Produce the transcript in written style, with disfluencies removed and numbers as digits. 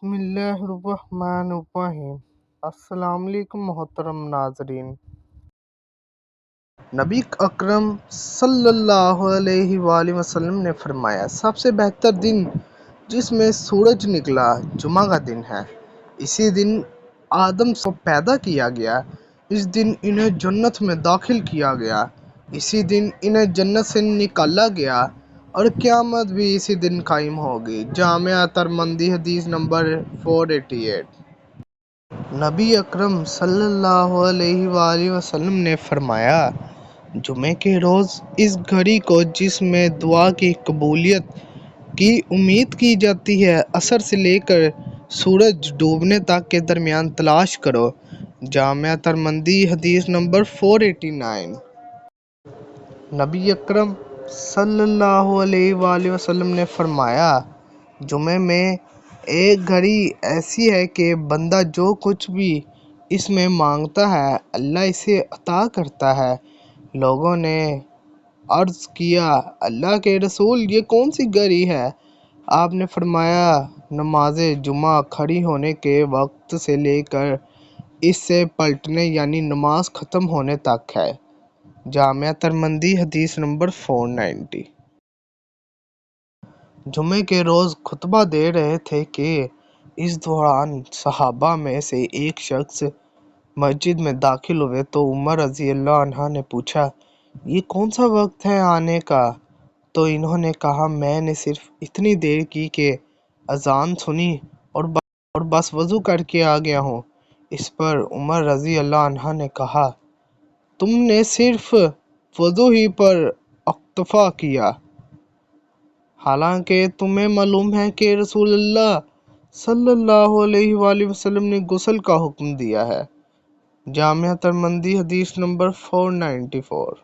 बिस्मिल्लाहिर्रहमानिर्रहीम। अस्सलाम वालेकुम मोहतरम नाजरीन। नबी अकरम सल्लल्लाहु अलैहि वसल्लम ने फरमाया, सबसे बेहतर दिन जिसमें सूरज निकला जुमा का दिन है। इसी दिन आदम को पैदा किया गया। इस दिन इन्हें जन्नत में दाखिल किया गया। इसी दिन इन्हें जन्नत से निकाला गया और क़यामत भी इसी दिन कायम होगी। जामिया तिरमिज़ी हदीस नंबर 488। नबी अकरम सल्लल्लाहु अलैहि वसल्लम ने फरमाया, जुमे के रोज़ इस घड़ी को जिसमें दुआ की कबूलियत की उम्मीद की जाती है, असर से लेकर सूरज डूबने तक के दरमियान तलाश करो। जामिया तिरमिज़ी हदीस नंबर 489। नबी अकरम सल्लल्लाहु अलैहि वसल्लम ने फरमाया, जुमे में एक घड़ी ऐसी है कि बंदा जो कुछ भी इसमें मांगता है अल्लाह इसे अता करता है। लोगों ने अर्ज़ किया, अल्लाह के रसूल, ये कौन सी घड़ी है? आपने फरमाया, नमाज जुमा खड़ी होने के वक्त से लेकर इससे पलटने यानी नमाज ख़त्म होने तक है। जामिया तिरमिज़ी हदीस नंबर 490। जुमे के रोज़ खुतबा दे रहे थे कि इस दौरान सहाबा में से एक शख्स मस्जिद में दाखिल हुए तो उमर रज़ी अल्लाह अन्हा ने पूछा, ये कौन सा वक्त है आने का? तो इन्होंने कहा, मैंने सिर्फ इतनी देर की कि अजान सुनी और बस वज़ू करके आ गया हूँ। इस पर उमर रज़ी अल्लाह अन्हा ने कहा, तुमने सिर्फ वज़ू ही पर अक्तफ़ा किया, हालांकि तुम्हें मालूम है कि रसूलुल्लाह सल्लल्लाहु अलैहि वसल्लम ने गुस्ल का हुक्म दिया है। जामिया तिरमिज़ी हदीस नंबर 494।